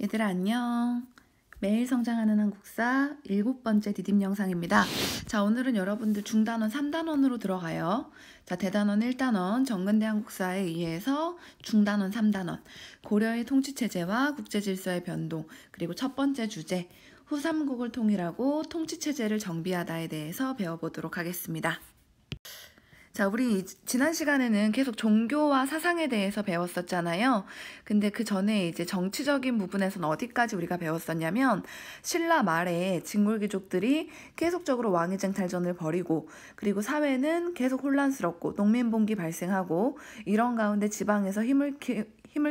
얘들아 안녕. 매일 성장하는 한국사 7번째 디딤 영상입니다. 자, 오늘은 여러분들 중단원 3단원으로 들어가요. 자, 대단원 1단원 정근대 한국사에 의해서 중단원 3단원 고려의 통치체제와 국제질서의 변동, 그리고 첫 번째 주제 후3국을 통일하고 통치체제를 정비하다에 대해서 배워보도록 하겠습니다. 자, 우리 지난 시간에는 계속 종교와 사상에 대해서 배웠었잖아요. 근데 그 전에 이제 정치적인 부분에서는 어디까지 우리가 배웠었냐면 신라 말에 진골귀족들이 계속적으로 왕위쟁탈전을 벌이고, 그리고 사회는 계속 혼란스럽고 농민봉기 발생하고, 이런 가운데 지방에서 힘을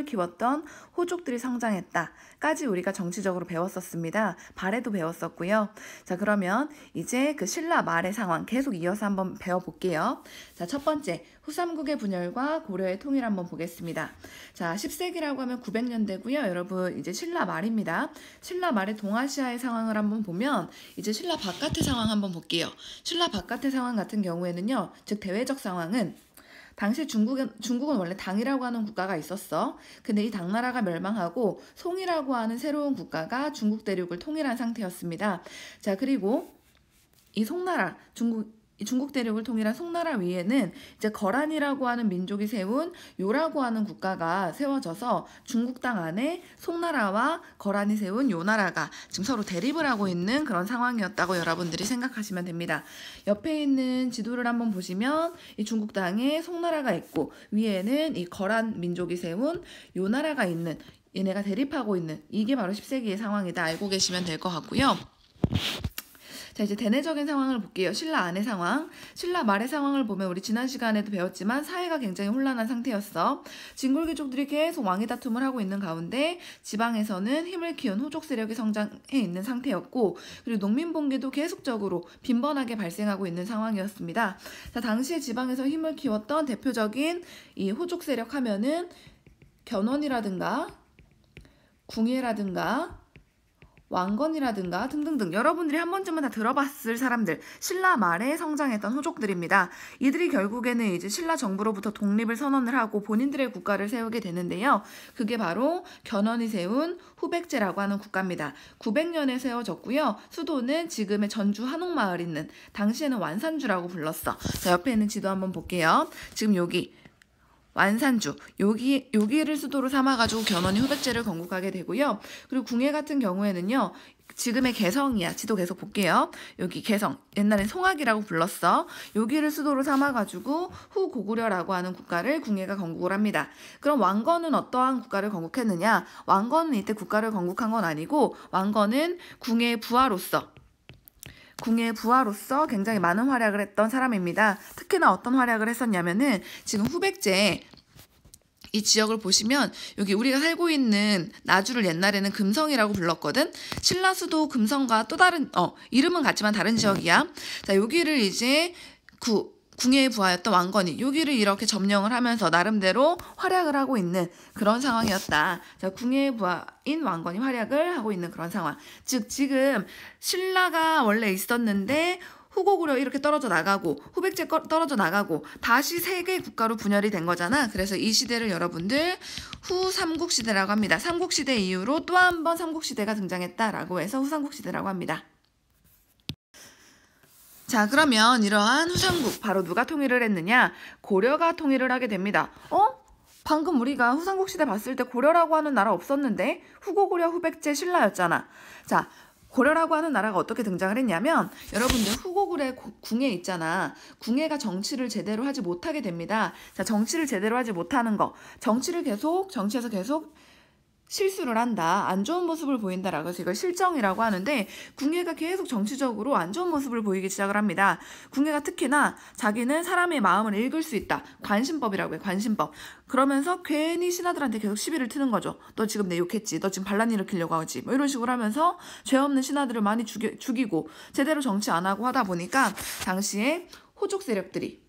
키웠던 호족들이 성장했다까지 우리가 정치적으로 배웠었습니다. 발에도 배웠었고요. 자, 그러면 이제 그 신라 말의 상황 계속 이어서 한번 배워볼게요. 자, 첫 번째 후3국의 분열과 고려의 통일 한번 보겠습니다. 자, 10세기라고 하면 900년대고요. 여러분, 이제 신라 말입니다. 신라 말의 동아시아의 상황을 한번 보면 이제 신라 바깥의 상황 한번 볼게요. 신라 바깥의 상황 같은 경우에는요, 즉 대외적 상황은 당시 중국은 원래 당이라고 하는 국가가 있었어. 근데 이 당나라가 멸망하고 송이라고 하는 새로운 국가가 중국 대륙을 통일한 상태였습니다. 자, 그리고 이 송나라, 중국 대륙을 통일한 송나라 위에는 이제 거란이라고 하는 민족이 세운 요라고 하는 국가가 세워져서 중국 땅 안에 송나라와 거란이 세운 요나라가 지금 서로 대립을 하고 있는 그런 상황이었다고 여러분들이 생각하시면 됩니다. 옆에 있는 지도를 한번 보시면 이 중국 땅에 송나라가 있고 위에는 이 거란 민족이 세운 요나라가 있는, 얘네가 대립하고 있는, 이게 바로 10세기의 상황이다 알고 계시면 될 것 같고요. 자, 이제 대내적인 상황을 볼게요. 신라 안의 상황. 신라 말의 상황을 보면 우리 지난 시간에도 배웠지만 사회가 굉장히 혼란한 상태였어. 진골귀족들이 계속 왕위 다툼을 하고 있는 가운데 지방에서는 힘을 키운 호족 세력이 성장해 있는 상태였고, 그리고 농민봉기도 계속적으로 빈번하게 발생하고 있는 상황이었습니다. 자, 당시에 지방에서 힘을 키웠던 대표적인 이 호족 세력 하면은 견훤이라든가 궁예라든가 왕건이라든가 등등등 여러분들이 한 번쯤은 다 들어봤을 사람들, 신라 말에 성장했던 호족들입니다. 이들이 결국에는 이제 신라 정부로부터 독립을 선언을 하고 본인들의 국가를 세우게 되는데요. 그게 바로 견훤이 세운 후백제라고 하는 국가입니다. 900년에 세워졌고요. 수도는 지금의 전주 한옥마을 있는, 당시에는 완산주라고 불렀어. 자, 옆에 있는 지도 한번 볼게요. 지금 여기 완산주, 여기를 수도로 삼아가지고 견훤이 후백제를 건국하게 되고요. 그리고 궁예 같은 경우에는요, 지금의 개성이야. 지도 계속 볼게요. 여기 개성, 옛날엔 송악이라고 불렀어. 여기를 수도로 삼아가지고 후고구려라고 하는 국가를 궁예가 건국을 합니다. 그럼 왕건은 어떠한 국가를 건국했느냐? 왕건은 이때 국가를 건국한 건 아니고, 왕건은 궁예의 부하로서 굉장히 많은 활약을 했던 사람입니다. 특히나 어떤 활약을 했었냐면은 지금 후백제 이 지역을 보시면 여기 우리가 살고 있는 나주를 옛날에는 금성이라고 불렀거든. 신라 수도 금성과 또 다른 이름은 같지만 다른 지역이야. 자, 여기를 이제 궁예의 부하였던 왕건이 여기를 이렇게 점령을 하면서 나름대로 활약을 하고 있는 그런 상황이었다. 자, 궁예의 부하인 왕건이 활약을 하고 있는 그런 상황. 즉 지금 신라가 원래 있었는데 후고구려 이렇게 떨어져 나가고 후백제 떨어져 나가고 다시 세 개의 국가로 분열이 된 거잖아. 그래서 이 시대를 여러분들 후3국시대라고 합니다. 삼국시대 이후로 또 한 번 삼국시대가 등장했다라고 해서 후삼국시대라고 합니다. 자, 그러면 이러한 후3국 바로 누가 통일을 했느냐? 고려가 통일을 하게 됩니다. 방금 우리가 후삼국시대 봤을 때 고려라고 하는 나라 없었는데 후고구려 후백제 신라였잖아. 자, 고려라고 하는 나라가 어떻게 등장을 했냐면 여러분들 후고구려의 궁예 있잖아. 궁예가 정치를 제대로 하지 못하게 됩니다. 자, 정치를 제대로 하지 못하는 거, 정치에서 계속 실수를 한다, 안 좋은 모습을 보인다라고 해서 이걸 실정이라고 하는데, 궁예가 계속 정치적으로 안 좋은 모습을 보이기 시작을 합니다. 궁예가 특히나 자기는 사람의 마음을 읽을 수 있다, 관심법이라고 해, 관심법. 그러면서 괜히 신하들한테 계속 시비를 트는 거죠. 너 지금 내 욕했지, 너 지금 반란 일으키려고 하지, 뭐 이런 식으로 하면서 죄 없는 신하들을 많이 죽이고 제대로 정치 안 하고 하다 보니까 당시에 호족 세력들이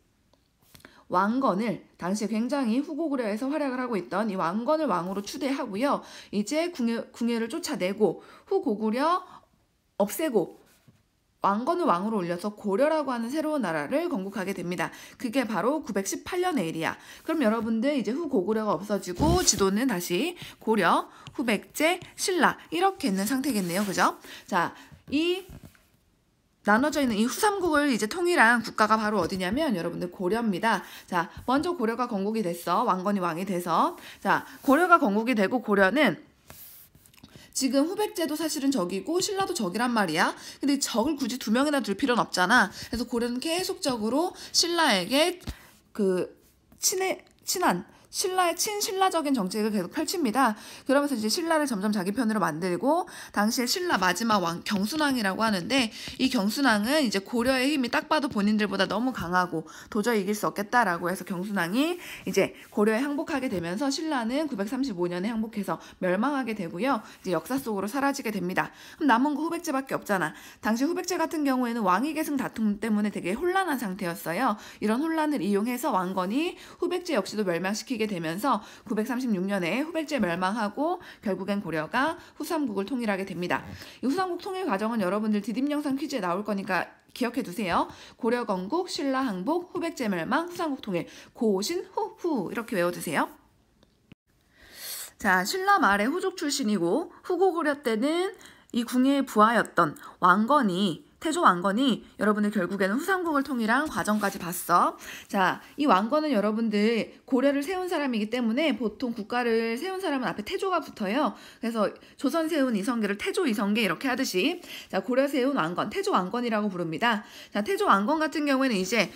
왕건을, 당시에 굉장히 후고구려에서 활약을 하고 있던 이 왕건을 왕으로 추대하고요. 이제 궁예를 쫓아내고 후고구려 없애고 왕건을 왕으로 올려서 고려라고 하는 새로운 나라를 건국하게 됩니다. 그게 바로 918년의 일이야. 그럼 여러분들 이제 후고구려가 없어지고 지도는 다시 고려, 후백제, 신라 이렇게 있는 상태겠네요. 그죠? 자, 이 나눠져 있는 이 후삼국을 이제 통일한 국가가 바로 어디냐면 여러분들 고려입니다. 자, 먼저 고려가 건국이 됐어. 왕건이 왕이 돼서. 자, 고려가 건국이 되고 고려는 지금 후백제도 사실은 적이고 신라도 적이란 말이야. 근데 적을 굳이 두 명이나 둘 필요는 없잖아. 그래서 고려는 계속적으로 신라에게 그 친한 신라의 친신라적인 정책을 계속 펼칩니다. 그러면서 이제 신라를 점점 자기 편으로 만들고 당시에 신라 마지막 왕 경순왕이라고 하는데 이 경순왕은 이제 고려의 힘이 딱 봐도 본인들보다 너무 강하고 도저히 이길 수 없겠다라고 해서 경순왕이 이제 고려에 항복하게 되면서 신라는 935년에 항복해서 멸망하게 되고요. 이제 역사 속으로 사라지게 됩니다. 그럼 남은 거 후백제밖에 없잖아. 당시 후백제 같은 경우에는 왕위 계승 다툼 때문에 되게 혼란한 상태였어요. 이런 혼란을 이용해서 왕건이 후백제 역시도 멸망시키게 되면서 936년에 후백제 멸망하고 결국엔 고려가 후삼국을 통일하게 됩니다. 이 후삼국 통일 과정은 여러분들 디딤 영상 퀴즈에 나올 거니까 기억해 두세요. 고려 건국, 신라 항복, 후백제 멸망, 후삼국 통일, 고신, 후후 이렇게 외워두세요. 자, 신라 말의 후족 출신이고 후고구려 때는 이 궁예의 부하였던 왕건이 태조 왕건이 여러분들 결국에는 후삼국을 통일한 과정까지 봤어. 자, 이 왕건은 여러분들 고려를 세운 사람이기 때문에 보통 국가를 세운 사람은 앞에 태조가 붙어요. 그래서 조선 세운 이성계를 태조 이성계 이렇게 하듯이 자, 고려 세운 왕건, 태조 왕건이라고 부릅니다. 자, 태조 왕건 같은 경우에는 이제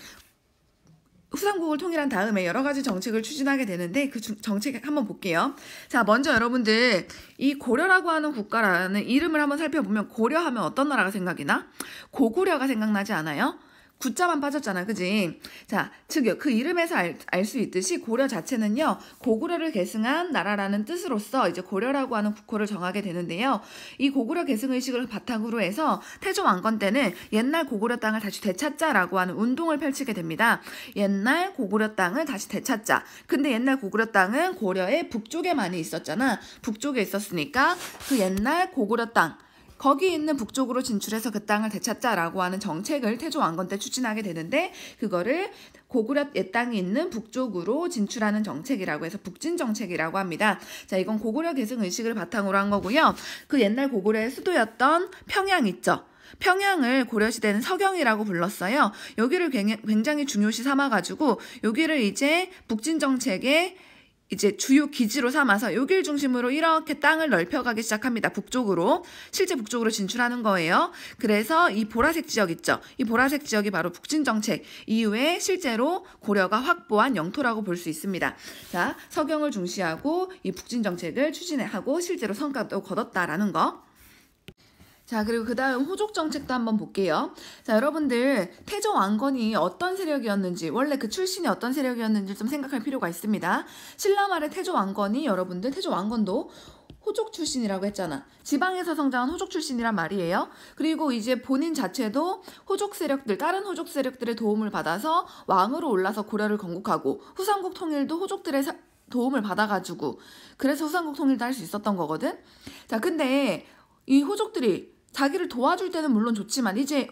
후삼국을 통일한 다음에 여러 가지 정책을 추진하게 되는데 그 정책 한번 볼게요. 자, 먼저 여러분들 이 고려라고 하는 국가라는 이름을 한번 살펴보면 고려 하면 어떤 나라가 생각이 나? 고구려가 생각나지 않아요? 구자만 빠졌잖아, 그지? 자, 즉 그 이름에서 알 수 있듯이 고려 자체는요 고구려를 계승한 나라라는 뜻으로서 이제 고려라고 하는 국호를 정하게 되는데요. 이 고구려 계승 의식을 바탕으로 해서 태조 왕건 때는 옛날 고구려 땅을 다시 되찾자라고 하는 운동을 펼치게 됩니다. 옛날 고구려 땅을 다시 되찾자. 근데 옛날 고구려 땅은 고려의 북쪽에 많이 있었잖아. 북쪽에 있었으니까 그 옛날 고구려 땅 거기 있는 북쪽으로 진출해서 그 땅을 되찾자라고 하는 정책을 태조 왕건 때 추진하게 되는데 그거를 고구려 옛 땅이 있는 북쪽으로 진출하는 정책이라고 해서 북진정책이라고 합니다. 자, 이건 고구려 계승 의식을 바탕으로 한 거고요. 그 옛날 고구려의 수도였던 평양 있죠. 평양을 고려시대는 서경이라고 불렀어요. 여기를 굉장히 중요시 삼아가지고 여기를 이제 북진정책의 이제 주요 기지로 삼아서 여길 중심으로 이렇게 땅을 넓혀가기 시작합니다. 북쪽으로. 실제 북쪽으로 진출하는 거예요. 그래서 이 보라색 지역 있죠. 이 보라색 지역이 바로 북진정책 이후에 실제로 고려가 확보한 영토라고 볼 수 있습니다. 자, 서경을 중시하고 이 북진정책을 추진하고 실제로 성과도 거뒀다라는 거. 자, 그리고 그 다음 호족 정책도 한번 볼게요. 자, 여러분들 태조 왕건이 어떤 세력이었는지 원래 그 출신이 어떤 세력이었는지 좀 생각할 필요가 있습니다. 신라 말의 태조 왕건이 여러분들 태조 왕건도 호족 출신이라고 했잖아. 지방에서 성장한 호족 출신이란 말이에요. 그리고 이제 본인 자체도 호족 세력들, 다른 호족 세력들의 도움을 받아서 왕으로 올라서 고려를 건국하고 후삼국 통일도 호족들의 도움을 받아가지고 그래서 후삼국 통일도 할 수 있었던 거거든. 자, 근데 이 호족들이 자기를 도와줄 때는 물론 좋지만 이제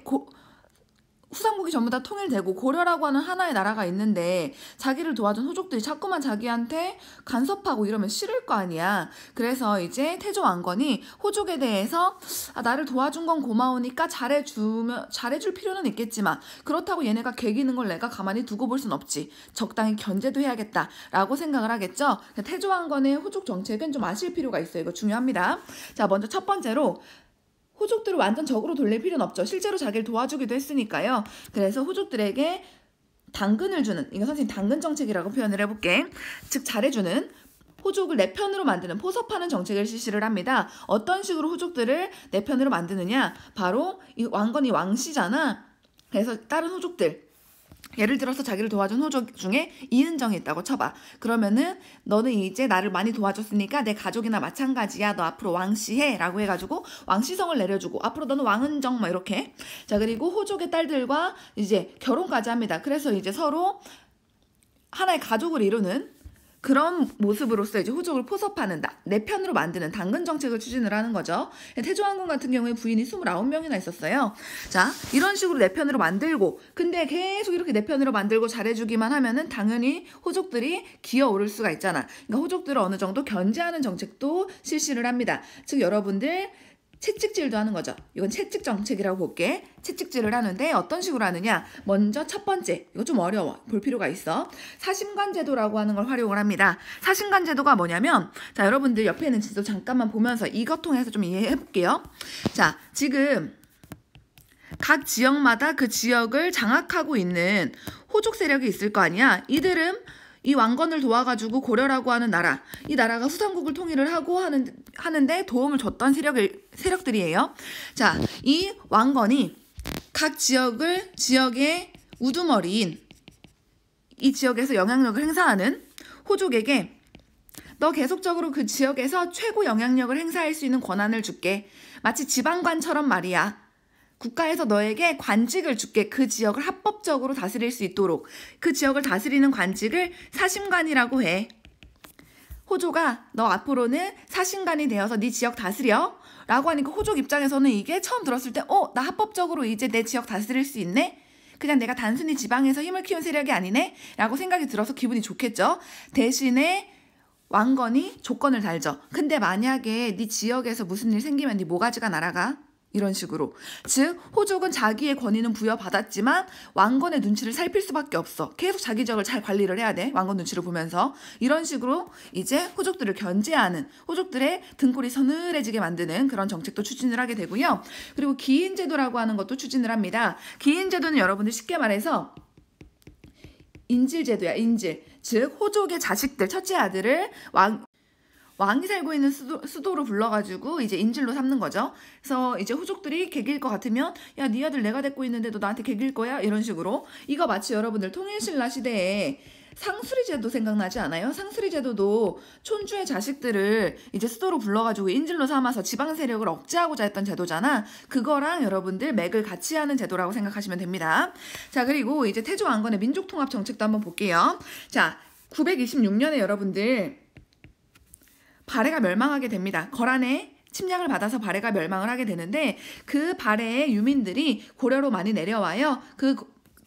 후삼국이 전부 다 통일되고 고려라고 하는 하나의 나라가 있는데 자기를 도와준 호족들이 자꾸만 자기한테 간섭하고 이러면 싫을 거 아니야. 그래서 이제 태조 왕건이 호족에 대해서 나를 도와준 건 고마우니까 잘해줄 필요는 있겠지만 그렇다고 얘네가 개기는 걸 내가 가만히 두고 볼 순 없지. 적당히 견제도 해야겠다라고 생각을 하겠죠. 태조 왕건의 호족 정책은 좀 아실 필요가 있어요. 이거 중요합니다. 자, 먼저 첫 번째로 호족들을 완전 적으로 돌릴 필요는 없죠. 실제로 자기를 도와주기도 했으니까요. 그래서 호족들에게 당근을 주는, 이거 선생님 당근 정책이라고 표현을 해볼게. 즉 잘해주는, 호족을 내 편으로 만드는, 포섭하는 정책을 실시를 합니다. 어떤 식으로 호족들을 내 편으로 만드느냐? 바로 이 왕건이 왕씨잖아. 그래서 다른 호족들, 예를 들어서 자기를 도와준 호족 중에 이은정이 있다고 쳐봐. 그러면은 너는 이제 나를 많이 도와줬으니까 내 가족이나 마찬가지야. 너 앞으로 왕씨 해 라고 해가지고 왕씨성을 내려주고 앞으로 너는 왕은정 뭐 이렇게. 자, 그리고 호족의 딸들과 이제 결혼까지 합니다. 그래서 이제 서로 하나의 가족을 이루는 그런 모습으로서 이제 호족을 포섭하는 내 편으로 만드는 당근 정책을 추진을 하는 거죠. 태조왕건 같은 경우에 부인이 29명이나 있었어요. 자, 이런 식으로 내 편으로 만들고, 근데 계속 이렇게 내 편으로 만들고 잘해주기만 하면은 당연히 호족들이 기어오를 수가 있잖아. 그러니까 호족들을 어느 정도 견제하는 정책도 실시를 합니다. 즉 여러분들 채찍질도 하는 거죠. 이건 채찍 정책이라고 볼게. 채찍질을 하는데 어떤 식으로 하느냐. 먼저 첫 번째, 이거 좀 어려워. 볼 필요가 있어. 사심관 제도라고 하는 걸 활용을 합니다. 사심관 제도가 뭐냐면, 자, 여러분들 옆에 있는 지도 잠깐만 보면서 이것 통해서 좀 이해해 볼게요. 자, 지금 각 지역마다 그 지역을 장악하고 있는 호족 세력이 있을 거 아니야. 이들은 이 왕건을 도와가지고 고려라고 하는 나라, 이 나라가 수상국을 통일을 하고 하는데 도움을 줬던 세력들이에요. 자, 이 왕건이 각 지역의 우두머리인 이 지역에서 영향력을 행사하는 호족에게 너 계속적으로 그 지역에서 최고 영향력을 행사할 수 있는 권한을 줄게. 마치 지방관처럼 말이야. 국가에서 너에게 관직을 줄게. 그 지역을 합법적으로 다스릴 수 있도록. 그 지역을 다스리는 관직을 사심관이라고 해. 호조가 너 앞으로는 사심관이 되어서 네 지역 다스려? 라고 하니까 호족 입장에서는 이게 처음 들었을 때 나 합법적으로 이제 내 지역 다스릴 수 있네? 그냥 내가 단순히 지방에서 힘을 키운 세력이 아니네? 라고 생각이 들어서 기분이 좋겠죠? 대신에 왕건이 조건을 달죠. 근데 만약에 네 지역에서 무슨 일 생기면 네 모가지가 날아가? 이런 식으로. 즉 호족은 자기의 권위는 부여받았지만 왕건의 눈치를 살필 수밖에 없어. 계속 자기 지역을 잘 관리를 해야 돼. 왕건 눈치를 보면서. 이런 식으로 이제 호족들을 견제하는, 호족들의 등골이 서늘해지게 만드는 그런 정책도 추진을 하게 되고요. 그리고 기인제도라고 하는 것도 추진을 합니다. 기인제도는 여러분들 쉽게 말해서 인질제도야. 인질. 즉 호족의 자식들, 첫째 아들을 왕이 살고 있는 수도로 불러가지고 이제 인질로 삼는 거죠. 그래서 이제 호족들이 개길 것 같으면 야, 네 아들 내가 데리고 있는데 너 나한테 개길 거야? 이런 식으로. 이거 마치 여러분들 통일신라 시대에 상수리제도 생각나지 않아요? 상수리제도도 촌주의 자식들을 이제 수도로 불러가지고 인질로 삼아서 지방 세력을 억제하고자 했던 제도잖아. 그거랑 여러분들 맥을 같이 하는 제도라고 생각하시면 됩니다. 자, 그리고 이제 태조왕건의 민족통합 정책도 한번 볼게요. 자, 926년에 여러분들 발해가 멸망하게 됩니다. 거란의 침략을 받아서 발해가 멸망을 하게 되는데 그 발해의 유민들이 고려로 많이 내려와요. 그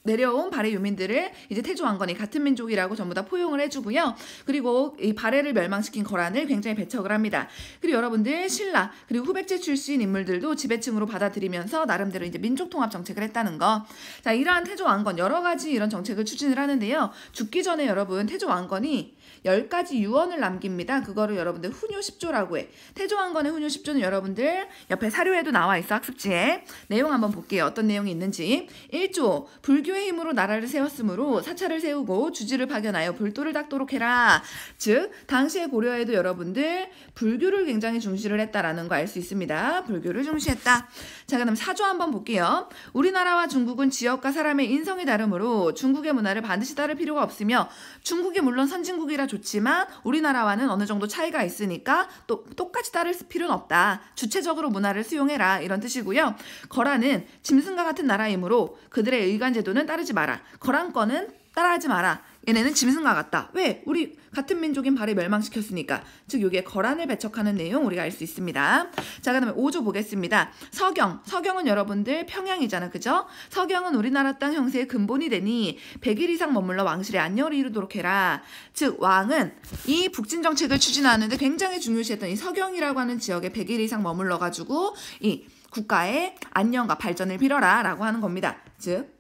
내려온 발해 유민들을 이제 태조왕건이 같은 민족이라고 전부 다 포용을 해주고요. 그리고 이 발해를 멸망시킨 거란을 굉장히 배척을 합니다. 그리고 여러분들 신라 그리고 후백제 출신 인물들도 지배층으로 받아들이면서 나름대로 이제 민족통합 정책을 했다는 거. 자, 이러한 태조왕건 여러 가지 이런 정책을 추진을 하는데요. 죽기 전에 여러분 태조왕건이 10가지 유언을 남깁니다. 그거를 여러분들 훈요 10조라고 해. 태조왕건의 훈요 10조는 여러분들 옆에 사료에도 나와 있어. 학습지에. 내용 한번 볼게요. 어떤 내용이 있는지. 1조 불교의 힘으로 나라를 세웠으므로 사찰을 세우고 주지를 파견하여 불도를 닦도록 해라. 즉 당시의 고려에도 여러분들 불교를 굉장히 중시를 했다라는 거 알 수 있습니다. 불교를 중시했다. 자, 그럼 4조 한번 볼게요. 우리나라와 중국은 지역과 사람의 인성이 다르므로 중국의 문화를 반드시 따를 필요가 없으며 중국이 물론 선진국이라 좋지만 우리나라와는 어느 정도 차이가 있으니까 또 똑같이 따를 필요는 없다. 주체적으로 문화를 수용해라. 이런 뜻이고요. 거란은 짐승과 같은 나라이므로 그들의 의관 제도는 따르지 마라. 거란권은 따라하지 마라. 얘네는 짐승과 같다. 왜? 우리 같은 민족인 발해 멸망시켰으니까. 즉 이게 거란을 배척하는 내용 우리가 알 수 있습니다. 자, 그다음에 5조 보겠습니다. 서경은 여러분들 평양이잖아. 그죠? 서경은 우리나라 땅 형세의 근본이 되니 100일 이상 머물러 왕실의 안녕을 이루도록 해라. 즉 왕은 이 북진 정책을 추진하는데 굉장히 중요시했던 이 서경이라고 하는 지역에 100일 이상 머물러 가지고 이 국가의 안녕과 발전을 빌어라 라고 하는 겁니다. 즉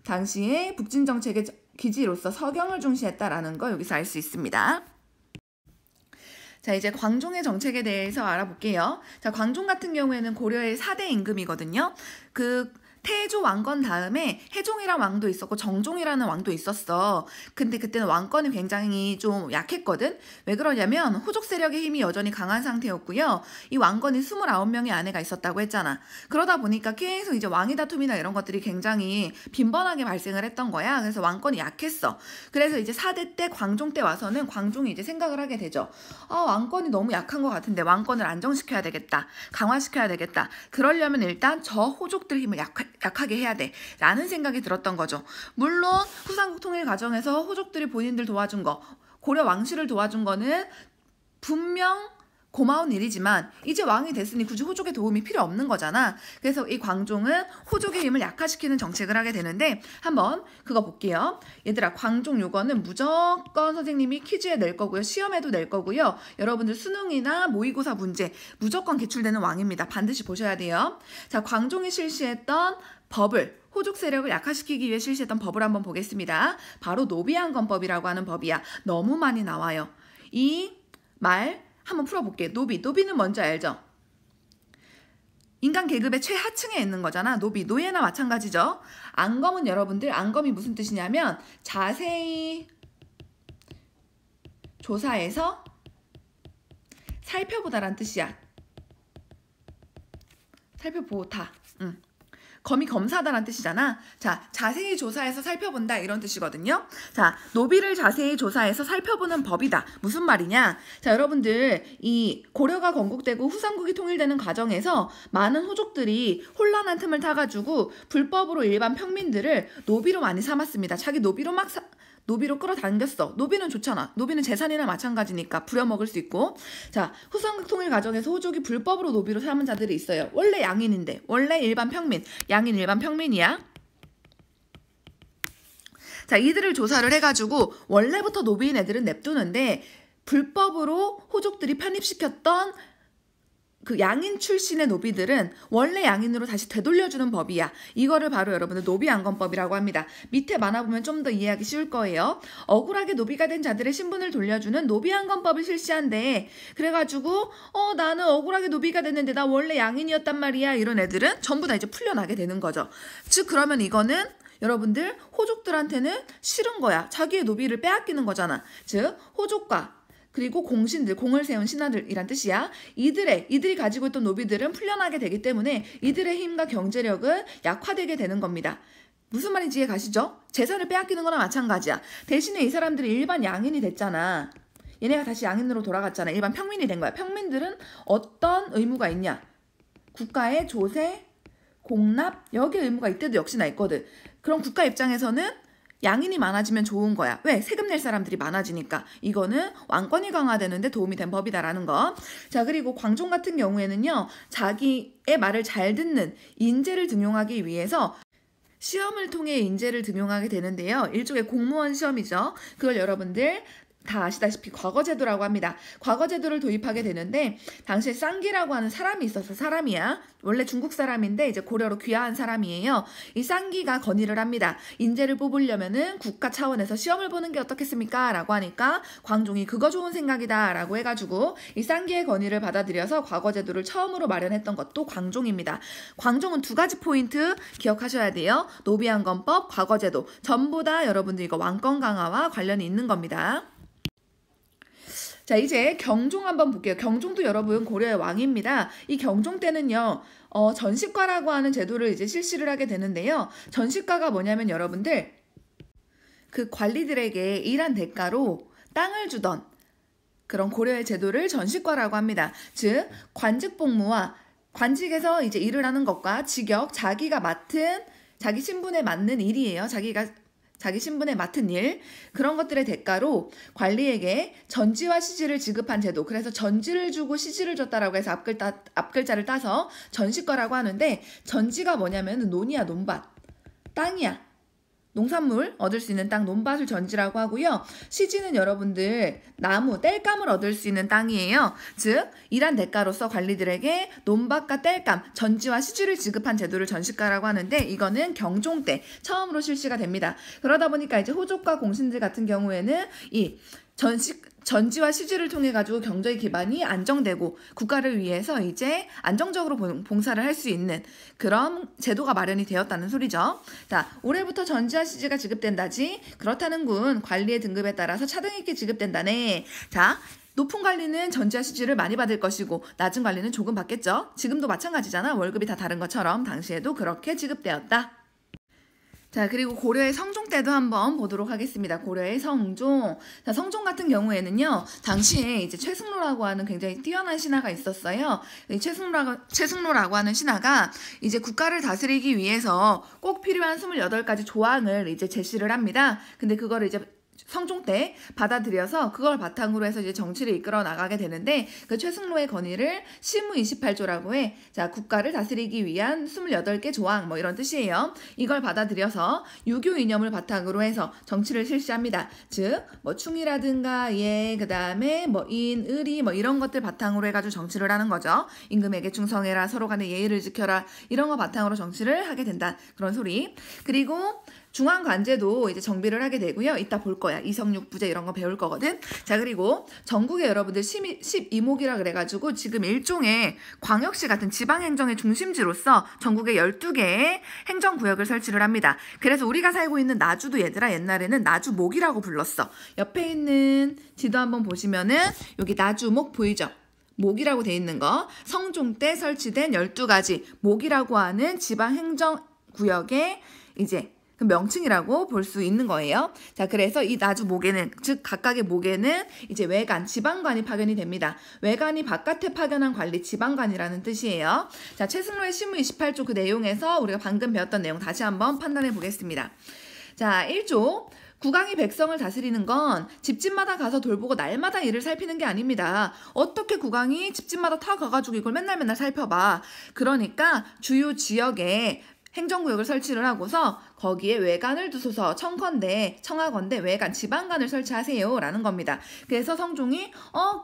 당시에 북진 정책의 기지로서 서경을 중시했다라는 거 여기서 알 수 있습니다. 자, 이제 광종의 정책에 대해서 알아볼게요. 자, 광종 같은 경우에는 고려의 4대 임금이거든요. 그 태조 왕건 다음에 해종이라는 왕도 있었고 정종이라는 왕도 있었어. 근데 그때는 왕권이 굉장히 좀 약했거든. 왜 그러냐면 호족 세력의 힘이 여전히 강한 상태였고요. 이 왕건이 29명의 아내가 있었다고 했잖아. 그러다 보니까 계속 이제 왕위 다툼이나 이런 것들이 굉장히 빈번하게 발생을 했던 거야. 그래서 왕권이 약했어. 그래서 이제 4대 때 광종 때 와서는 광종이 이제 생각을 하게 되죠. 왕권이 너무 약한 것 같은데 왕권을 안정시켜야 되겠다. 강화시켜야 되겠다. 그러려면 일단 저 호족들 힘을 약하게 해야 돼 라는 생각이 들었던 거죠. 물론 후삼국 통일 과정에서 호족들이 본인들 도와준 거 고려 왕실을 도와준 거는 분명 고마운 일이지만 이제 왕이 됐으니 굳이 호족의 도움이 필요 없는 거잖아. 그래서 이 광종은 호족의 힘을 약화시키는 정책을 하게 되는데 한번 그거 볼게요. 얘들아, 광종 요거는 무조건 선생님이 퀴즈에 낼 거고요. 시험에도 낼 거고요. 여러분들 수능이나 모의고사 문제 무조건 기출되는 왕입니다. 반드시 보셔야 돼요. 자, 광종이 실시했던 법을 호족 세력을 약화시키기 위해 실시했던 법을 한번 보겠습니다. 바로 노비안건법이라고 하는 법이야. 너무 많이 나와요. 이 말 한번 풀어볼게요. 노비는 뭔지 알죠? 인간 계급의 최하층에 있는 거잖아. 노예나 마찬가지죠. 안검은 여러분들, 안검이 무슨 뜻이냐면 자세히 조사해서 살펴보다란 뜻이야. 살펴보다. 검이 검사하다란 뜻이잖아. 자, 자세히 조사해서 살펴본다 이런 뜻이거든요. 자, 노비를 자세히 조사해서 살펴보는 법이다. 무슨 말이냐? 자, 여러분들 이 고려가 건국되고 후삼국이 통일되는 과정에서 많은 호족들이 혼란한 틈을 타가지고 불법으로 일반 평민들을 노비로 많이 삼았습니다. 자기 노비로 끌어당겼어. 노비는 좋잖아. 노비는 재산이나 마찬가지니까 부려먹을 수 있고. 자, 후삼국 통일 과정에서 호족이 불법으로 노비로 삼은 자들이 있어요. 원래 양인인데, 원래 일반 평민, 양인 일반 평민이야. 자, 이들을 조사를 해가지고 원래부터 노비인 애들은 냅두는데 불법으로 호족들이 편입시켰던 그 양인 출신의 노비들은 원래 양인으로 다시 되돌려주는 법이야. 이거를 바로 여러분들 노비안건법이라고 합니다. 밑에 만화 보면 좀 더 이해하기 쉬울 거예요. 억울하게 노비가 된 자들의 신분을 돌려주는 노비안건법을 실시한대. 그래가지고 나는 억울하게 노비가 됐는데 나 원래 양인이었단 말이야. 이런 애들은 전부 다 이제 풀려나게 되는 거죠. 즉 그러면 이거는 여러분들 호족들한테는 싫은 거야. 자기의 노비를 빼앗기는 거잖아. 즉 호족과 그리고 공신들, 공을 세운 신하들이란 뜻이야. 이들이 가지고 있던 노비들은 풀려나게 되기 때문에 이들의 힘과 경제력은 약화되게 되는 겁니다. 무슨 말인지 이해 가시죠? 재산을 빼앗기는 거나 마찬가지야. 대신에 이 사람들이 일반 양인이 됐잖아. 얘네가 다시 양인으로 돌아갔잖아. 일반 평민이 된 거야. 평민들은 어떤 의무가 있냐? 국가의 조세, 공납, 여기에 의무가 이때도 역시나 있거든. 그럼 국가 입장에서는 양인이 많아지면 좋은 거야. 왜? 세금 낼 사람들이 많아지니까. 이거는 왕권이 강화되는데 도움이 된 법이다라는 거. 자, 그리고 광종 같은 경우에는요. 자기의 말을 잘 듣는 인재를 등용하기 위해서 시험을 통해 인재를 등용하게 되는데요. 일종의 공무원 시험이죠. 그걸 여러분들 다 아시다시피 과거제도라고 합니다. 과거제도를 도입하게 되는데 당시에 쌍기라고 하는 사람이 있어서 사람이야. 원래 중국 사람인데 이제 고려로 귀화한 사람이에요. 이 쌍기가 건의를 합니다. 인재를 뽑으려면은 국가 차원에서 시험을 보는 게 어떻겠습니까? 라고 하니까 광종이 그거 좋은 생각이다 라고 해가지고 이 쌍기의 건의를 받아들여서 과거제도를 처음으로 마련했던 것도 광종입니다. 광종은 두 가지 포인트 기억하셔야 돼요. 노비안건법, 과거제도 전부 다 여러분들 이거 왕권 강화와 관련이 있는 겁니다. 자, 이제 경종 한번 볼게요. 경종도 여러분 고려의 왕입니다. 이 경종 때는요, 전시과라고 하는 제도를 이제 실시를 하게 되는데요. 전시과가 뭐냐면 여러분들 그 관리들에게 일한 대가로 땅을 주던 그런 고려의 제도를 전시과라고 합니다. 즉, 관직 복무와 관직에서 이제 일을 하는 것과 직역, 자기 신분에 맞는 일이에요. 자기 신분에 맡은 일, 그런 것들의 대가로 관리에게 전지와 시지를 지급한 제도. 그래서 전지를 주고 시지를 줬다라고 해서 앞글자를 따서 전시과라고 하는데, 전지가 뭐냐면 논이야, 논밭. 땅이야. 농산물 얻을 수 있는 땅, 논밭을 전지라고 하고요. 시지는 여러분들 나무, 땔감을 얻을 수 있는 땅이에요. 즉, 일한 대가로서 관리들에게 논밭과 땔감, 전지와 시지를 지급한 제도를 전시과라고 하는데, 이거는 경종 때 처음으로 실시가 됩니다. 그러다 보니까 이제 호족과 공신들 같은 경우에는 이 전지와 시지를 통해 가지고 경제의 기반이 안정되고 국가를 위해서 이제 안정적으로 봉사를 할 수 있는 그런 제도가 마련이 되었다는 소리죠. 자, 올해부터 전지와 시지가 지급된다지. 그렇다는군. 관리의 등급에 따라서 차등 있게 지급된다네. 자, 높은 관리는 전지와 시지를 많이 받을 것이고 낮은 관리는 조금 받겠죠. 지금도 마찬가지잖아. 월급이 다 다른 것처럼 당시에도 그렇게 지급되었다. 자, 그리고 고려의 성종 때도 한번 보도록 하겠습니다. 고려의 성종. 자, 성종 같은 경우에는요, 당시에 이제 최승로라고 하는 굉장히 뛰어난 신하가 있었어요. 이 최승로라고 하는 신하가 이제 국가를 다스리기 위해서 꼭 필요한 28가지 조항을 이제 제시를 합니다. 근데 그거를 이제 성종 때 받아들여서 그걸 바탕으로 해서 이제 정치를 이끌어 나가게 되는데 그 최승로의 건의를 실무 28조라고 해. 자, 국가를 다스리기 위한 28개 조항 뭐 이런 뜻이에요. 이걸 받아들여서 유교 이념을 바탕으로 해서 정치를 실시합니다. 즉, 뭐 충이라든가 그다음에 뭐 인, 의리 뭐 이런 것들 바탕으로 해가지고 정치를 하는 거죠. 임금에게 충성해라, 서로 간에 예의를 지켜라 이런 거 바탕으로 정치를 하게 된다. 그런 소리. 그리고 중앙관제도 이제 정비를 하게 되고요. 이따 볼 거야. 이성육부제 이런 거 배울 거거든. 자, 그리고 전국에 여러분들 12목이라 그래가지고 지금 일종의 광역시 같은 지방행정의 중심지로서 전국에 12개의 행정구역을 설치를 합니다. 그래서 우리가 살고 있는 나주도 얘들아 옛날에는 나주목이라고 불렀어. 옆에 있는 지도 한번 보시면은 여기 나주목 보이죠? 목이라고 돼 있는 거. 성종 때 설치된 12가지 목이라고 하는 지방행정구역의 이제 그 명칭이라고 볼 수 있는 거예요. 자, 그래서 이 나주 목에는, 즉 각각의 목에는 이제 외관, 지방관이 파견이 됩니다. 외관이 바깥에 파견한 관리, 지방관이라는 뜻이에요. 자, 최승로의 실무 28조 그 내용에서 우리가 방금 배웠던 내용 다시 한번 판단해 보겠습니다. 자, 1조. 국왕이 백성을 다스리는 건 집집마다 가서 돌보고 날마다 일을 살피는 게 아닙니다. 어떻게 국왕이 집집마다 다 가가지고 이걸 맨날 살펴봐. 그러니까 주요 지역에 행정구역을 설치를 하고서 거기에 외관을 두소서 청하건대 외관 지방관을 설치하세요 라는 겁니다. 그래서 성종이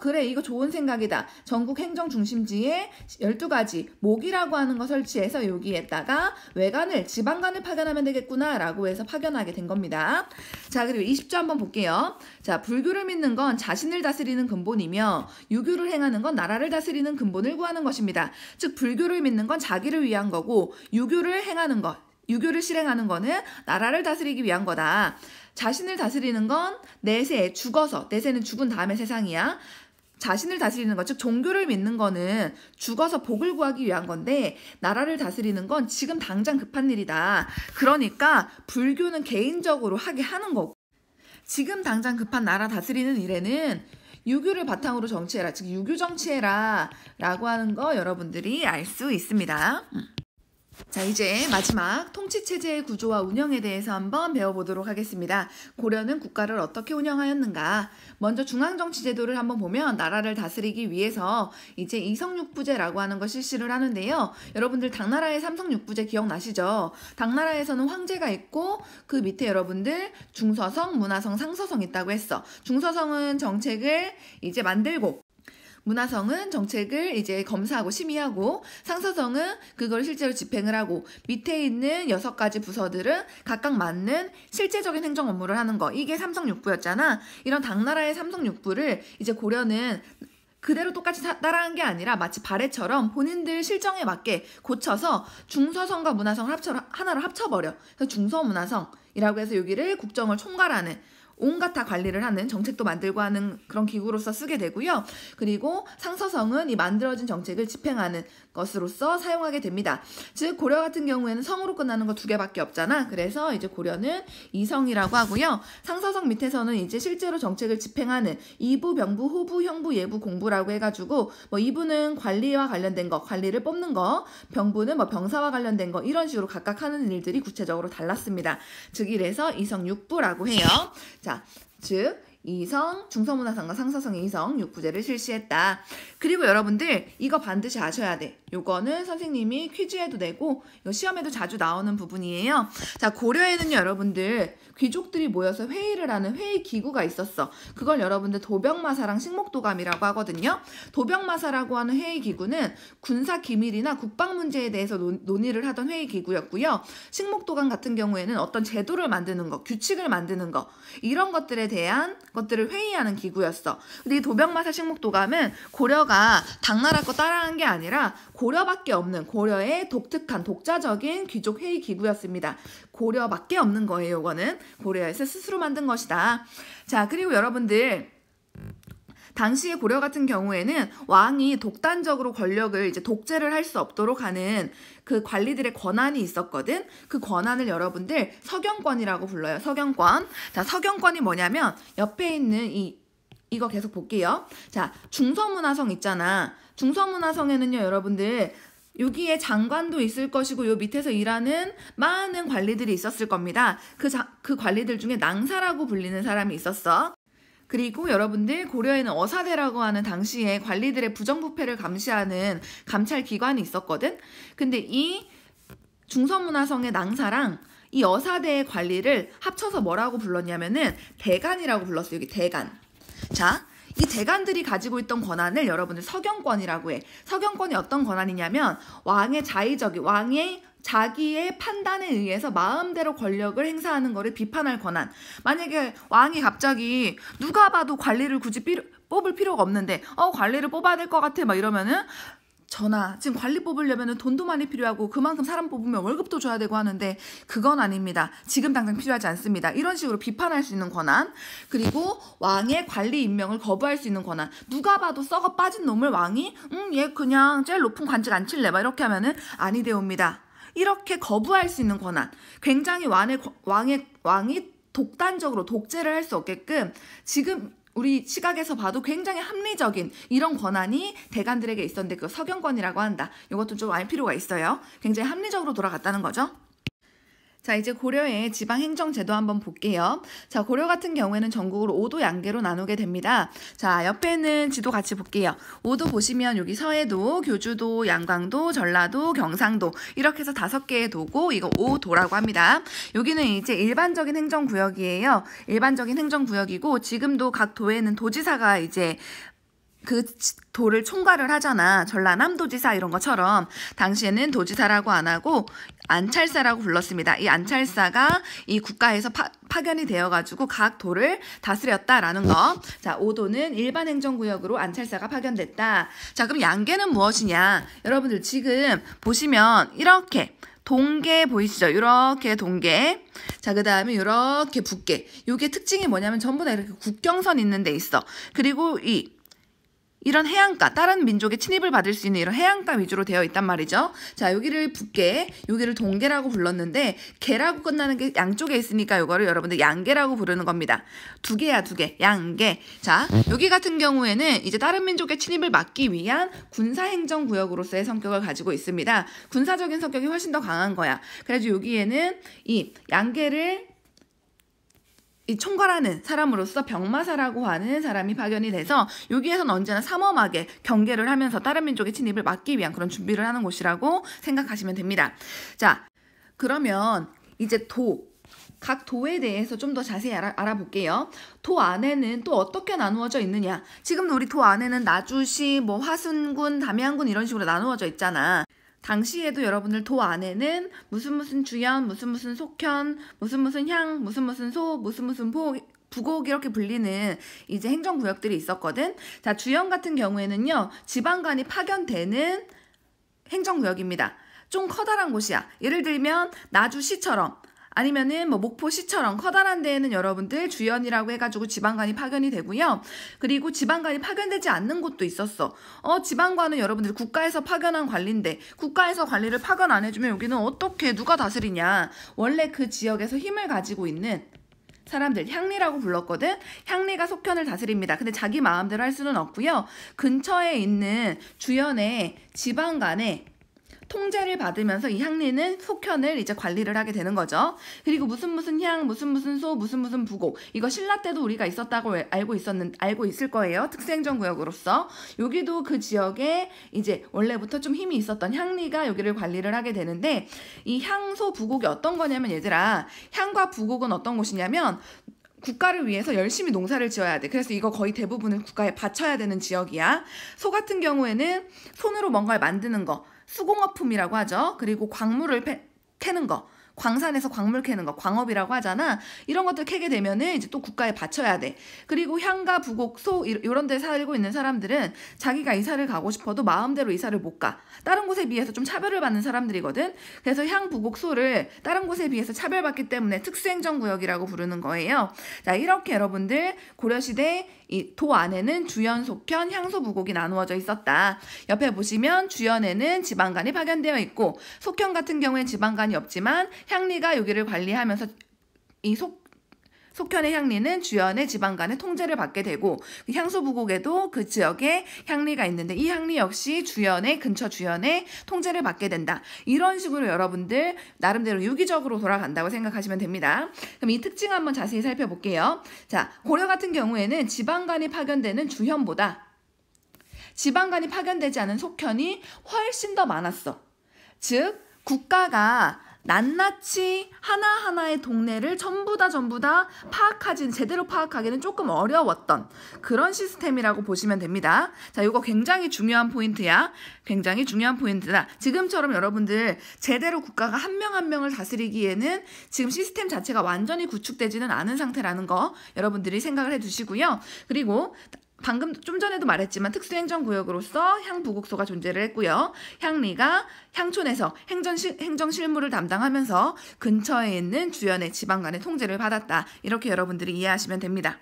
그래 이거 좋은 생각이다. 전국 행정 중심지에 12가지 목이라고 하는 거 설치해서 여기에다가 외관을 지방관을 파견하면 되겠구나 라고 해서 파견하게 된 겁니다. 자, 그리고 20조 한번 볼게요. 자, 불교를 믿는 건 자신을 다스리는 근본이며 유교를 행하는 건 나라를 다스리는 근본을 구하는 것입니다. 즉 불교를 믿는 건 자기를 위한 거고 유교를 실행하는 거는 나라를 다스리기 위한 거다. 자신을 다스리는 건 내세에 죽어서, 내세는 죽은 다음에 세상이야. 자신을 다스리는 것, 즉 종교를 믿는 거는 죽어서 복을 구하기 위한 건데 나라를 다스리는 건 지금 당장 급한 일이다. 그러니까 불교는 개인적으로 하게 하는 거고 지금 당장 급한 나라 다스리는 일에는 유교를 바탕으로 정치해라, 즉 유교 정치해라 라고 하는 거 여러분들이 알 수 있습니다. 자, 이제 마지막 통치체제의 구조와 운영에 대해서 한번 배워보도록 하겠습니다. 고려는 국가를 어떻게 운영하였는가? 먼저 중앙정치제도를 한번 보면 나라를 다스리기 위해서 이제 이성육부제라고 하는 걸 실시를 하는데요. 여러분들 당나라의 삼성육부제 기억나시죠? 당나라에서는 황제가 있고 그 밑에 여러분들 중서성, 문화성, 상서성 있다고 했어. 중서성은 정책을 이제 만들고 문화성은 정책을 이제 검사하고 심의하고 상서성은 그걸 실제로 집행을 하고 밑에 있는 6가지 부서들은 각각 맞는 실제적인 행정 업무를 하는 거. 이게 삼성육부였잖아. 이런 당나라의 삼성육부를 이제 고려는 그대로 똑같이 따라한 게 아니라 마치 발해처럼 본인들 실정에 맞게 고쳐서 중서성과 문화성을 하나로 합쳐버려. 그래서 중서문화성이라고 해서 여기를 국정을 총괄하는 온갖 다 관리를 하는 정책도 만들고 하는 그런 기구로서 쓰게 되고요. 그리고 상서성은 이 만들어진 정책을 집행하는 것으로서 사용하게 됩니다. 즉 고려 같은 경우에는 성으로 끝나는 거 2개밖에 없잖아. 그래서 이제 고려는 이성이라고 하고요. 상서성 밑에서는 이제 실제로 정책을 집행하는 이부, 병부, 호부, 형부, 예부, 공부라고 해가지고 뭐 이부는 관리와 관련된 거, 관리를 뽑는 거, 병부는 뭐 병사와 관련된 거 이런 식으로 각각 하는 일들이 구체적으로 달랐습니다. 즉 이래서 이성육부라고 해요. 자, 즉 이성, 중서문화성과 상서성의 이성, 육부제를 실시했다. 그리고 여러분들 이거 반드시 아셔야 돼. 요거는 선생님이 퀴즈에도 내고 이거 시험에도 자주 나오는 부분이에요. 자, 고려에는요 여러분들 귀족들이 모여서 회의를 하는 회의 기구가 있었어. 그걸 여러분들 도병마사랑 식목도감이라고 하거든요. 도병마사라고 하는 회의 기구는 군사 기밀이나 국방 문제에 대해서 논의를 하던 회의 기구였고요. 식목도감 같은 경우에는 어떤 제도를 만드는 거, 규칙을 만드는 거 이런 것들에 대한 것들을 회의하는 기구였어. 근데 이 도병마사 식목도감은 고려가 당나라 거 따라한 게 아니라 고려밖에 없는 고려의 독특한 독자적인 귀족 회의 기구였습니다. 고려밖에 없는 거예요. 이거는 고려에서 스스로 만든 것이다. 자, 그리고 여러분들 당시의 고려 같은 경우에는 왕이 독단적으로 권력을 이제 독재를 할 수 없도록 하는 그 관리들의 권한이 있었거든. 그 권한을 여러분들 서경권이라고 불러요. 서경권. 자, 서경권이 뭐냐면 옆에 있는 이거 계속 볼게요. 자, 중서문화성 있잖아. 중서문화성에는요, 여러분들 여기에 장관도 있을 것이고 요 밑에서 일하는 많은 관리들이 있었을 겁니다. 그 관리들 중에 낭사라고 불리는 사람이 있었어. 그리고 여러분들 고려에는 어사대라고 하는 당시에 관리들의 부정부패를 감시하는 감찰기관이 있었거든. 근데 이 중서문화성의 낭사랑 이 어사대의 관리를 합쳐서 뭐라고 불렀냐면은 대간이라고 불렀어요. 여기 대간. 자, 이 대간들이 가지고 있던 권한을 여러분들 서경권이라고 해. 서경권이 어떤 권한이냐면 왕의 자기의 판단에 의해서 마음대로 권력을 행사하는 거를 비판할 권한. 만약에 왕이 갑자기 누가 봐도 관리를 굳이 뽑을 필요가 없는데 관리를 뽑아야 될 것 같아 막 이러면은 전하, 지금 관리 뽑으려면 돈도 많이 필요하고 그만큼 사람 뽑으면 월급도 줘야 되고 하는데 그건 아닙니다. 지금 당장 필요하지 않습니다. 이런 식으로 비판할 수 있는 권한, 그리고 왕의 관리 임명을 거부할 수 있는 권한. 누가 봐도 썩어 빠진 놈을 왕이 얘 그냥 제일 높은 관직 안 칠래 막 이렇게 하면은 아니되옵니다. 이렇게 거부할 수 있는 권한. 굉장히 왕이 독단적으로 독재를 할 수 없게끔 지금 우리 시각에서 봐도 굉장히 합리적인 이런 권한이 대간들에게 있었는데 그거 서경권이라고 한다. 이것도 좀 알 필요가 있어요. 굉장히 합리적으로 돌아갔다는 거죠. 자, 이제 고려의 지방행정제도 한번 볼게요. 자, 고려 같은 경우에는 전국을 5도 양계로 나누게 됩니다. 자, 옆에 있는 지도 같이 볼게요. 5도 보시면 여기 서해도, 교주도, 양광도, 전라도, 경상도 이렇게 해서 5개의 도고 이거 5도라고 합니다. 여기는 이제 일반적인 행정구역이에요. 일반적인 행정구역이고 지금도 각 도에는 도지사가 이제 그 도를 총괄을 하잖아. 전라남도지사 이런 것처럼 당시에는 도지사라고 안 하고 안찰사라고 불렀습니다. 이 안찰사가 이 국가에서 파견이 되어가지고 각 도를 다스렸다라는 거. 자, 5도는 일반 행정구역으로 안찰사가 파견됐다. 자, 그럼 양계는 무엇이냐? 여러분들 지금 보시면 이렇게 동계 보이시죠? 이렇게 동계. 자, 그 다음에 이렇게 북계. 요게 특징이 뭐냐면 전부 다 이렇게 국경선 있는 데 있어. 그리고 이런 해안가, 다른 민족의 침입을 받을 수 있는 이런 해안가 위주로 되어 있단 말이죠. 자, 여기를 북계, 여기를 동계라고 불렀는데 계라고 끝나는 게 양쪽에 있으니까 이거를 여러분들 양계라고 부르는 겁니다. 두 개야, 두 개. 양계. 자, 여기 같은 경우에는 이제 다른 민족의 침입을 막기 위한 군사행정구역으로서의 성격을 가지고 있습니다. 군사적인 성격이 훨씬 더 강한 거야. 그래서 여기에는 이 양계를 총괄하는 사람으로서 병마사라고 하는 사람이 파견이 돼서 여기에서는 언제나 삼엄하게 경계를 하면서 다른 민족의 침입을 막기 위한 그런 준비를 하는 곳이라고 생각하시면 됩니다. 자, 그러면 이제 각 도에 대해서 좀 더 자세히 알아볼게요. 도 안에는 또 어떻게 나누어져 있느냐. 지금도 우리 도 안에는 나주시, 화순군, 담양군 이런 식으로 나누어져 있잖아. 당시에도 여러분들 도 안에는 무슨 주연, 무슨 속현, 무슨 향, 무슨 소, 무슨 부곡 이렇게 불리는 이제 행정구역들이 있었거든. 자, 주연 같은 경우에는요, 지방관이 파견되는 행정구역입니다. 좀 커다란 곳이야. 예를 들면 나주시처럼 아니면은 목포시처럼 커다란 데에는 여러분들 주연이라고 해가지고 지방관이 파견이 되고요. 그리고 지방관이 파견되지 않는 곳도 있었어. 지방관은 여러분들 국가에서 파견한 관리인데 국가에서 관리를 파견 안 해주면 여기는 어떻게 누가 다스리냐. 원래 그 지역에서 힘을 가지고 있는 사람들, 향리라고 불렀거든. 향리가 속현을 다스립니다. 근데 자기 마음대로 할 수는 없고요. 근처에 있는 주연의 지방관의 통제를 받으면서 이 향리는 속현을 이제 관리를 하게 되는 거죠. 그리고 무슨 향, 무슨 소, 무슨 부곡. 이거 신라 때도 우리가 있었다고 알고 있을 거예요. 특수행정구역으로서. 여기도 그 지역에 이제 원래부터 좀 힘이 있었던 향리가 여기를 관리를 하게 되는데 이 향, 소, 부곡이 어떤 거냐면 얘들아, 향과 부곡은 어떤 곳이냐면 국가를 위해서 열심히 농사를 지어야 돼. 그래서 이거 거의 대부분을 국가에 바쳐야 되는 지역이야. 소 같은 경우에는 손으로 뭔가를 만드는 거. 수공업품이라고 하죠. 그리고 광물을 캐는 거, 광산에서 광물 캐는 거, 광업이라고 하잖아. 이런 것들 캐게 되면은 이제 또 국가에 바쳐야 돼. 그리고 향가, 부곡, 소 이런 데 살고 있는 사람들은 자기가 이사를 가고 싶어도 마음대로 이사를 못 가. 다른 곳에 비해서 좀 차별을 받는 사람들이거든. 그래서 향, 부곡, 소를 다른 곳에 비해서 차별받기 때문에 특수행정구역이라고 부르는 거예요. 자, 이렇게 여러분들 고려시대 이 도 안에는 주연, 속현, 향소, 부곡이 나누어져 있었다. 옆에 보시면 주연에는 지방관이 파견되어 있고 속현 같은 경우엔 지방관이 없지만 향리가 여기를 관리하면서 속현의 향리는 주연의 지방간의 통제를 받게 되고 향수 부국에도 그 지역에 향리가 있는데 이 향리 역시 주연의 근처 주연의 통제를 받게 된다. 이런 식으로 여러분들 나름대로 유기적으로 돌아간다고 생각하시면 됩니다. 그럼 이 특징 한번 자세히 살펴볼게요. 자, 고려 같은 경우에는 지방간이 파견되는 주현보다 지방간이 파견되지 않은 속현이 훨씬 더 많았어. 즉 국가가 낱낱이 하나하나의 동네를 전부 다 제대로 파악하기는 조금 어려웠던 그런 시스템이라고 보시면 됩니다. 자, 이거 굉장히 중요한 포인트야. 굉장히 중요한 포인트다. 지금처럼 여러분들 제대로 국가가 한 명 한 명을 다스리기에는 지금 시스템 자체가 완전히 구축되지는 않은 상태라는 거 여러분들이 생각을 해두시고요. 그리고 방금 좀 전에도 말했지만 특수행정구역으로서 향부국소가 존재를 했고요. 향리가 향촌에서 행정실무를 담당하면서 근처에 있는 주연의 지방간의 통제를 받았다. 이렇게 여러분들이 이해하시면 됩니다.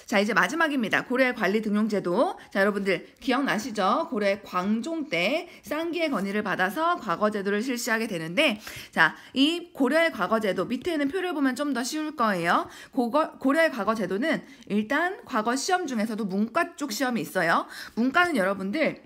자, 이제 마지막입니다. 고려의 관리등용제도. 자, 여러분들 기억나시죠? 고려의 광종 때 쌍기의 건의를 받아서 과거제도를 실시하게 되는데, 자, 이 고려의 과거제도 밑에 있는 표를 보면 좀 더 쉬울 거예요. 고려의 과거제도는 일단 과거 시험 중에서도 문과 쪽 시험이 있어요. 문과는 여러분들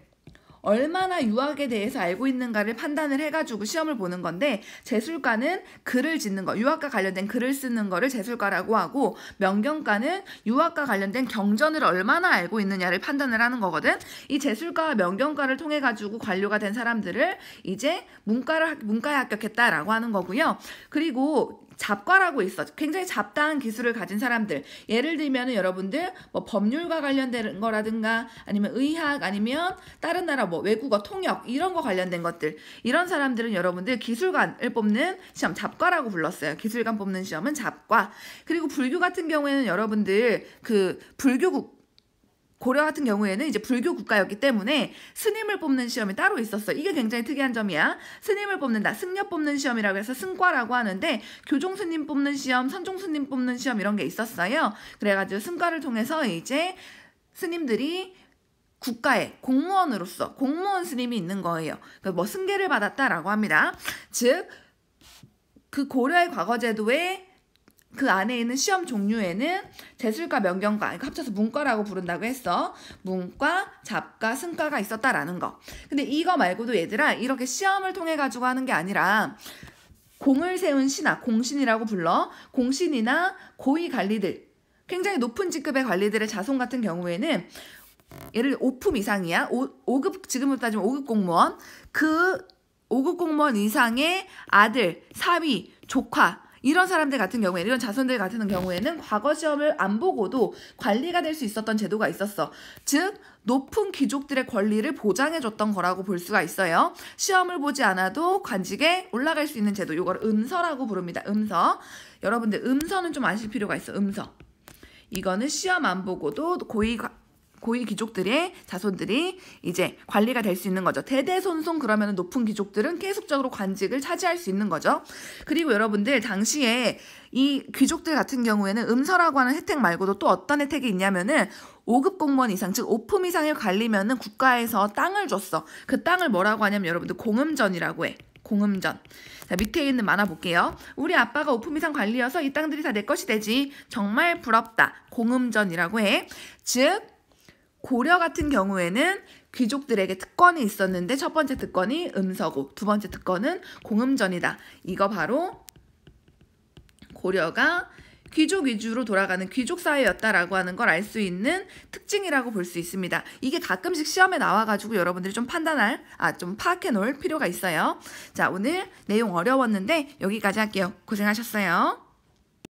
얼마나 유학에 대해서 알고 있는가를 판단을 해가지고 시험을 보는 건데, 제술과는 글을 짓는 거, 유학과 관련된 글을 쓰는 거를 제술과라고 하고, 명경과는 유학과 관련된 경전을 얼마나 알고 있느냐를 판단을 하는 거거든. 이 제술과와 명경과를 통해 가지고 관료가 된 사람들을 이제 문과에 합격했다라고 하는 거고요. 그리고 잡과라고 있어. 굉장히 잡다한 기술을 가진 사람들. 예를 들면 여러분들 뭐 법률과 관련된 거라든가 아니면 의학 아니면 다른 나라 뭐 외국어 통역 이런 거 관련된 것들. 이런 사람들은 여러분들 기술관을 뽑는 시험 잡과라고 불렀어요. 기술관 뽑는 시험은 잡과. 그리고 불교 같은 경우에는 여러분들 그 고려 같은 경우에는 이제 불교 국가였기 때문에 스님을 뽑는 시험이 따로 있었어. 이게 굉장히 특이한 점이야. 스님을 뽑는다. 승려 뽑는 시험이라고 해서 승과라고 하는데 교종 스님 뽑는 시험, 선종 스님 뽑는 시험 이런 게 있었어요. 그래가지고 승과를 통해서 이제 스님들이 국가의 공무원으로서 공무원 스님이 있는 거예요. 뭐 승계를 받았다라고 합니다. 즉, 그 고려의 과거제도에 그 안에 있는 시험 종류에는 제술과 명경과 이거 합쳐서 문과라고 부른다고 했어. 문과, 잡과, 승과가 있었다라는 거. 근데 이거 말고도 얘들아 이렇게 시험을 통해 가지고 하는 게 아니라 공을 세운 신하, 공신이라고 불러. 공신이나 고위 관리들, 굉장히 높은 직급의 관리들의 자손 같은 경우에는 예를 들어 5품 이상이야. 5급, 지금으로 따지면 5급 공무원. 그 5급 공무원 이상의 아들, 사위, 조카 이런 사람들 같은 경우에, 이런 자손들 같은 경우에는 과거 시험을 안 보고도 관리가 될 수 있었던 제도가 있었어. 즉 높은 귀족들의 권리를 보장해줬던 거라고 볼 수가 있어요. 시험을 보지 않아도 관직에 올라갈 수 있는 제도, 이걸 음서라고 부릅니다. 음서. 여러분들 음서는 좀 아실 필요가 있어. 음서. 이거는 시험 안 보고도 고위 귀족들의 자손들이 이제 관리가 될 수 있는 거죠. 대대손손 그러면 높은 귀족들은 계속적으로 관직을 차지할 수 있는 거죠. 그리고 여러분들 당시에 이 귀족들 같은 경우에는 음서라고 하는 혜택 말고도 또 어떤 혜택이 있냐면은 5급 공무원 이상, 즉 5품 이상을 관리면은 국가에서 땅을 줬어. 그 땅을 뭐라고 하냐면 여러분들 공음전이라고 해. 공음전. 자, 밑에 있는 만화 볼게요. 우리 아빠가 5품 이상 관리여서 이 땅들이 다 내 것이 되지. 정말 부럽다. 공음전이라고 해. 즉 고려 같은 경우에는 귀족들에게 특권이 있었는데 첫 번째 특권이 음서고 두 번째 특권은 공음전이다. 이거 바로 고려가 귀족 위주로 돌아가는 귀족 사회였다라고 하는 걸 알 수 있는 특징이라고 볼 수 있습니다. 이게 가끔씩 시험에 나와가지고 여러분들이 좀 좀 파악해 놓을 필요가 있어요. 자, 오늘 내용 어려웠는데 여기까지 할게요. 고생하셨어요.